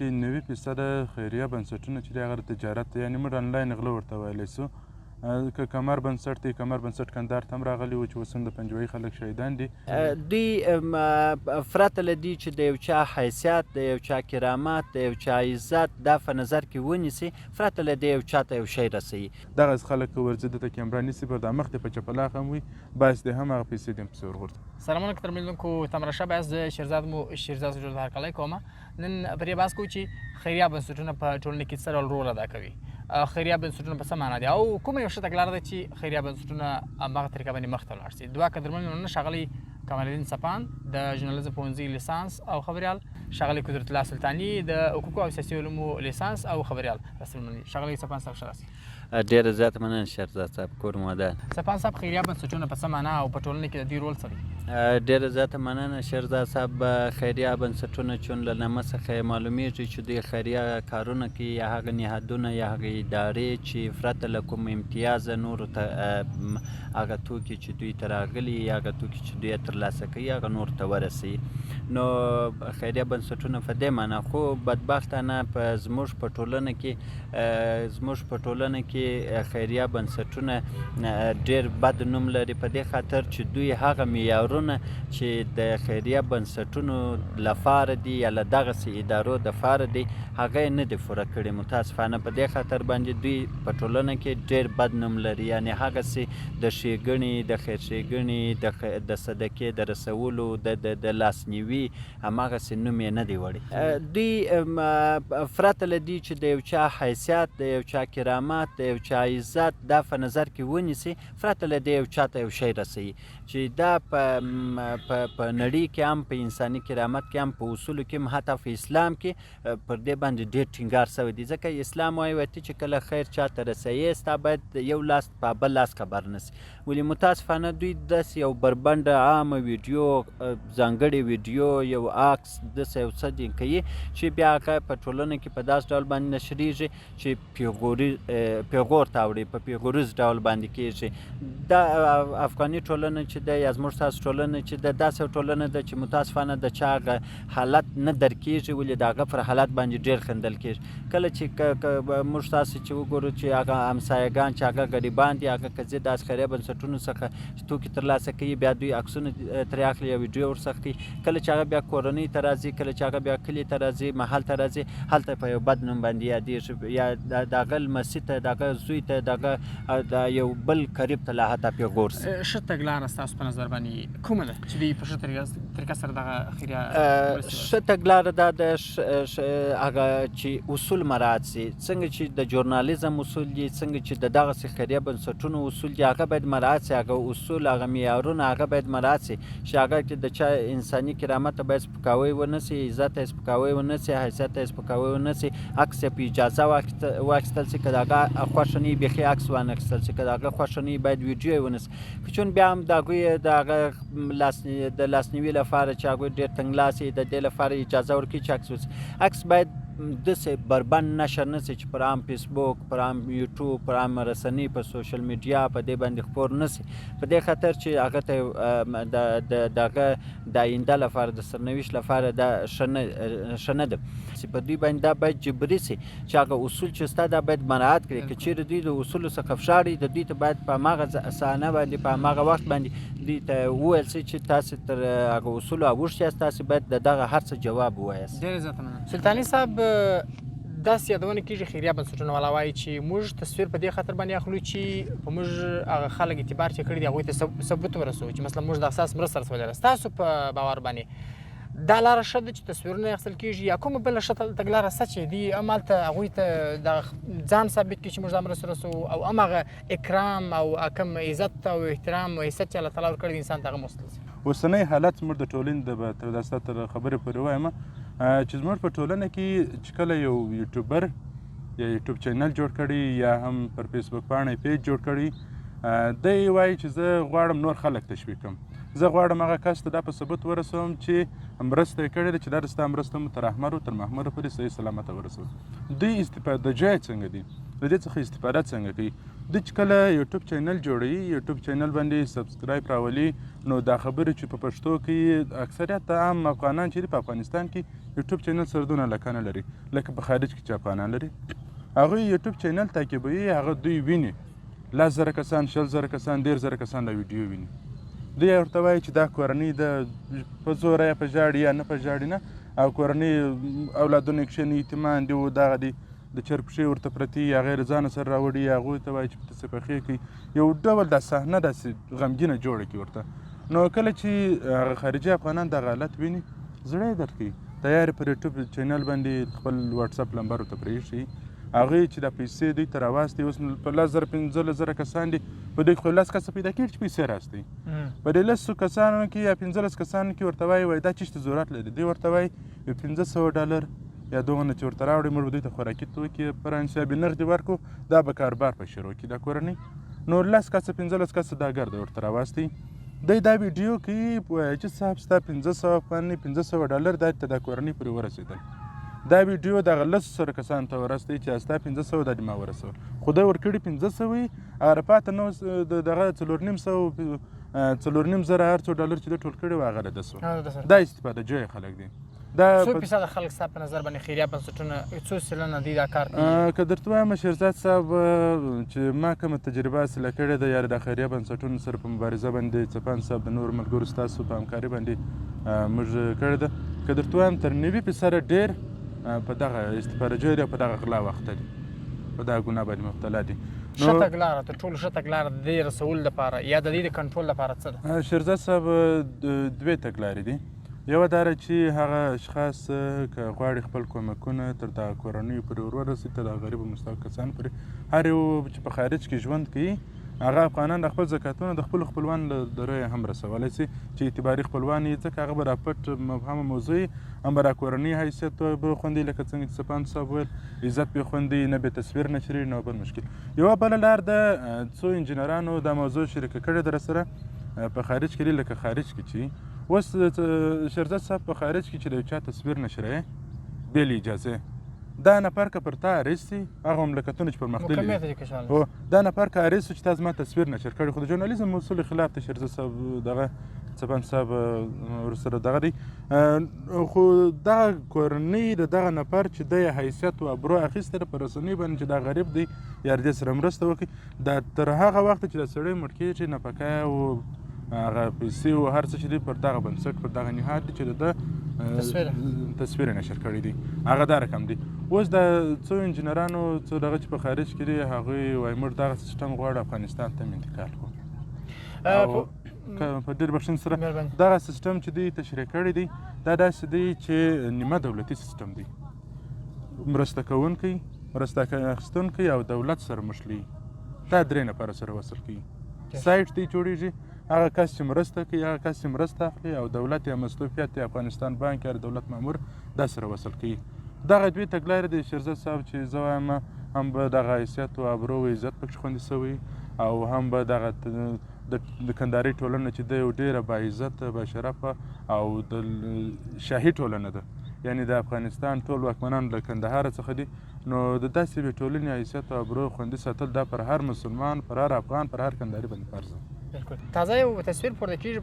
کې 90% خیریه بنسټونه چې دي هغه د تجارت یعنې موږ انلاین غله ورته ویلی سو که کمر بنسټ دی کمر بنسټ کندهار ته هم راغلي وو چې اوس هم د پنجوایي خلک شهیدان دي دوی پرته له دې چې د یو چا حیثیت د یو چا کرامت د یو چا عزت دا په نظر کې ونیسي پرته له دې یو چا ته یو شی رسوي دغسې خلک که ورځي دته کیمرا نیسي پر دا مخ دې په چپلاخ هم وي باعث دی هم هغه پیسې دې هم پسې ورغورځي سلامونه کتر میلیدونکو تماشا باید زه شیرزاد جوړ هرکلی کوم نن په دې بحث کوو چې خیریه بنسټونه په ټولنه کې څه ډول رول ادا کوي خیریه بنسټونه په څه معنا دي او کومه یو ښه تګلاره ده چې خیریه بنسټونه هماغه طریقه باندې مخته ولاړ سي دوه قدرمن میلمانه ښاغلی کمالدین سپان د ژورنالیزم پوهنځي لیسانس او خبریال ښاغلی قدرت الله سلطاني د حقوقو او سیاسي علومو لیسانس او خبریال ښاغلی سپان صاحب ښه راست ډېره زیاته مننه شهرزاد صاحب کور مو ودان سپان صاحب خیریه بنسټونه په څه معنا او په ټولنه کې د دوی رول څه دی ډېره زیاته مننه شهرزاد صاحب خیریه بنسټونه چون له نامه څخه معلومیږي چې دوی خیریه کارونه کوي یا هغه نهادونه یا هغه ادارې چې پرته له کوم امتیازه نورو ته هغه توکي چې دوی ته راغلي یا هغه توکي چې دوی ترلاسه کوي هغه نورو ته ورسوي نو خیریه بنسټونه په دې معنا خو بدبختانه زموږ په ټولنه کې خیریه بنسټونه ډېر بد نوم لري په دې خاطر چې دوی هغه معیارونه چې د خیریه بنسټونو لپاره دي یا له دغسې ادارو دپاره دي هغه یې نه دي پوره کړي متاسفانه په دې خاطر باندې دوی په ټولنه کې ډېر بد نوم لري یعنې هغسې د ښېګڼې د خیر ښېګڼې د صدقې د رسولو د لاسنیوي هماغسې نوم یې نه دی وړی دوی پرته له دې چې د یو چا حیثیت د یو چا کرامت د یو چا عزت دا په نظر کې ونیسي پرته له دې یو چا ته یو شی رسوي چې دا په نړۍ کې هم په انساني کرامت کې هم په اصولو کې هم حتی په اسلام کې پر دې باندې ډېر ټینګار شوی دی ځکه اسلام وایي ته چې کله خیر چا ته رسوي ستا باید یو لاس په بل لاس خبر نسي ولې متاسفانه دوی داسې یو بربنډه عامه ویډیو ځانګړې ویډیو یو عکس داسې یو څه دي کوي چې بیا هغه په ټولنه کې په داسې ډول باندې نشریږي چې پیغور ته اوړي په پیغوریز ډول باندې کېږي دا افغاني ټولنه چې ده یا زموږ ستاسو ټولنه چې ده داسې یو ټولنه ده چې متاسفانه د چا هغه حالت نه درک کېږي ولې د هغه پر حالت باندې ډېر خندل کېږي کله چې موږ تاسو چې وګورو چې هغه همسایګان چې هغه غریبان دي هغه که زه داسې خیریه بنسټونو څخه توکي ترلاسه کوي بیا دوی عکسونه ترې اخلي یا ویډیو ورڅخه کوي کله چې هغه بیا کورنۍ ته راځي کله چې هغه بیا کلي ته راځي محل ته راځي هلته په یو بد نوم باندې یادېږي یا د هغه لمسي ته د هغه زوی ته دغه یو بل قریب ته لا حتی پیغور سي ښه تګلاره ستاسو په نظر باندې کومه ده چې دوی په ښه طریقه سره دغه خیریه ښه تګلاره دا ده هغه چې اصول مراعات سي څنګه چې د ژورنالیزم اصول دي څنګه چې د دغسې خیریه بنسټونو اصول دي هغه باید مراعات سي هغه اصول هغه معیارونه هغه باید مراعات سي چې هغه کې د چا انساني کرامت ته باید سپکاوی ونه سي عزت ته یې سپکاوی ونه سي حیثیت ته یې سپکاوی ونه سي عکس یې په اجازه واخیستل سي که د هغه خوښه نه وي بیخي عکس وانخیستل سي که د هغه خوښه نه وي باید ویډیو یې ونه سي چون بیا هم د هغوی د هغه د لاسنیوي لپاره چې هغوی ډېر تنګلاسي د دې لپاره اجازه ورکوي چې عکس وسي عکس باید داسې بربند نشر نه سي چې پر عام فیسبوک پر عام یوټیوب پر عام رسنۍ په سوشل میډیا په دې باندې خپور نه سي په دې خاطر چې هغه ته د هغه د آینده لپاره د سرنوشت لپاره دا ښه نه ده چې په دوی باندې دا باید جبري سي چې هغه اصول چې ستا دا باید مراعات کړي که چیرې دوی د اصولو څخه فشار د دوی ته باید په هماغه صحنه باندې په هماغه وخت باندې دوی ته وویل سي چې تاسې تر هغه اصولو اوښتي یاست تاسې باید د دغه هر څه جواب ووایاست ډېره زیاته مننه سلطاني صاحب داسې یادونه کېږي خیریه بنسټونه والا وایي چې موږ تصویر په دې خاطر باندې اخلو چې په موږ هغه خلک اعتبار چې کړي دي هغوی ته ثبوت ورسوو چې مثلا موږ د اساس مرسته رسولی ده ستاسو په باور باندې دا لاره ښه ده چې تصویرونه اخیستل کېږي یا کومه بله ښه تګلاره شته چې دوی همالته هغوی ته د ځان ثابت کړي چې موږ دا مرسته رسوو او هماغه اکرام او کوم عزت او احترام او حیثیت چې الله تعالی ورکړی دی انسان ته هغه موصل شي اوسنی حالت زموږ د ټولنې تر داسته تر خبرې پورې وایم چې زموږ په ټولنه کې چې کله یو یوټیوبر یا یوټیوب چینل جوړ کړي یا هم پر فیسبوک پاڼه پیج جوړ کړي دی وایي چې زه غواړم نور خلک تشویق کړم زه غواړم هغه کس ته دا په ثبوت ورسوم چې مرسته یې کړې ده چې دا ستا مرسته مو تر احمر تر محمره پورې صحیح سلامته ورسوي دوی استفاده جای څنګه دي د دې څخه استفاده څنګه کوي دوی چې کله یوټیوب چینل جوړوي یوټیوب چینل باندې سبسکرایب راولي نو دا خبرې چې په پښتو کې اکثریت عام افغانان چې دي په افغانستان کې یوټیوب چینل سره دونه علاقه نه لري لکه په خارج کې چې افغانان لري هغوی یوټیوب چینل تعقیبوي هغه دوی ویني 10,000 کسان 20,000 کسان 1,000 کسان دا ویډیو ویني دوی ورته وایي چې دا کورنۍ د په زوره یا په ژاړي یا نه په ژاړي نه او کورنۍ اولادونه یې کښېني یتیمان دي دغه دي د چرګ پښې ورته پرتې هغه یې له ځانه سره راوړي هغوی ته وایي چې په څه پخې کوي یو ډول دا صحنه داسې غمګینه جوړه کړي ورته نو کله چې هغه خارجي افغانان دغه حالت ویني زړه یې درد کوي تیار یې پر یوټیوب چینل باندې خپل واټساپ نمبر ورته پرېښي هغوی چې دا پیسې دوی ته راواستي اوس په 10,000 15,000 کسان دي په دوی خو 10 کسه پیدا کېږي چې پیسې راستي په دې 10 کسانو کې یا 15 کسانو کې ورته وایي دا چېرته ضرورت لري دوی ورته وایي $500 یا دغونه چې ورته راوړي موږ به دوی ته خوراکي توکي په انصابي نغدې ورکړو دا به کاروبار په شروع کړي دا کورنۍ نور 10 کسه 15 کسه دا ګرده ورته راواستي دوی دا ویډیو کوي وایي چې صاحب ستا $500 دا ته دا کورنۍ پورې ورسېدل دا ویډیو دغه 10,000 کسانو ته ورسوي چې ستا 500 دا دې ما ورسوه خو دوی ورکړي 500 هغه پاته نو دغه 4,500 هر څو ډالر چې دوی ټول کړي وو هغه له 10 دا استفاده جوی خلک دي دا څو فیصده خلک ستا په نظر باندې خیریه بنسټونه څو سلنه دوی دا کار کوي که درته وایم شیرزاد صاحب چې ما کومه تجربه حاصله کړې ده یاره د خیریه بنسټونو سره په مبارزه باندې څپان صاحب د نورو ملګرو ستاسو په همکاري باندې موږ کړې ده که درته وایم تر 90% ډېر په دغه استفاده جوړ په دغه غلا وخت دي په دغه ګناه باندې مبتلا دي ښه تګلاره تر ټولو ښه تګلاره د دې رسولو لپاره یا د دې د کنټرول لپاره څه ده شیرزاد صاحب دوې تګلارې دي یوه دا چې هغه اشخاص که غواړي خپل کومکونه تر دغه کورنیو پورې ورورسوي تر دغه غریبو مستحق کسانو پورې هر یو چې په خارج کې ژوند کوي هغه افغانان د خپل زکاتونه د خپلو خپلوانو له رایې هم رسولی شي چې اعتباري خپلوان یې ځکه هغه به راپټ مبهمه موضوع هم به را کورنۍ حیثیت به خوندي لکه څنګه چې سپان صاحب ویل عزت به خوندي نه به تصویر نشري نه بل مشکل یوه بله لار د څو انجینرانو دا موضوع شریکه کړې ده راسره په خارج کې لکه خارج کې چې اوس شیرزاد صاحب په خارج کې چې د یو چا تصویر نشري بې له اجازې دا نفر که پر تا اریسي هغه مملکتونه چې پرمختللي هو دا نفر که اریسي چې تا زما تصویر نشر کړی خو د ژورنالیزم اصول خلاف ته شیرزاد صاحب دغه څپن صاحب ورسره دغه دی خو دغه کورنۍ د دغه نفر چې د حیثیت او ابرو اخیسته په رسنۍ باندې چې دا غریب دی یا د سره مرسته وکړي دا تر هغه وخت چې د سړی مړ کېږي نفقه او هغه پیسې او هر څه چې دی پر دغه بنسټ پر دغه نهاد دی چې د تصویر نشر کړی دی هغه دا رقم دی اوس د څو انجینرانو څو دغه چې په خارج کې دي هغوی وایي موږ دغه سیسټم غواړو افغانستان ته انتقال کړو په ډېر بخښنې سره دغه سیسټم چې دوی تشریح کړی دی دا داسې دی چې نیمه دولتي سیسټم دی مرسته کوونکی مرسته اخیستونکی او دولت سره مشلي دا درې نفره سره وصل کوي سایټ دی جوړیږي هغه کس چې مرسته کوي هغه کس چې مرسته اخلي او دولت یا مستوفیت یا افغانستان بانک یا دولت مامور دا سره وصل کوي دغه دوی تګلارې د شیرزاد صاحب چې زه وایم هم به دغه حیثیت او ابرو و عزت پکې خوندي شوی او هم به دغه د کندهاري ټولنه چې د یو ډېره باعزته باشرفه او د شاهي ټولنه ده یعنی د افغانستان ټول واکمنان له کندهار څخه دي نو د داسې یوې ټولنې حیثیت او ابرو خوندي ساتل دا پر هر مسلمان پر هر افغان پر هر کندهاري باندې فرض ده بالکل تازه یو تصویر پورته کېږي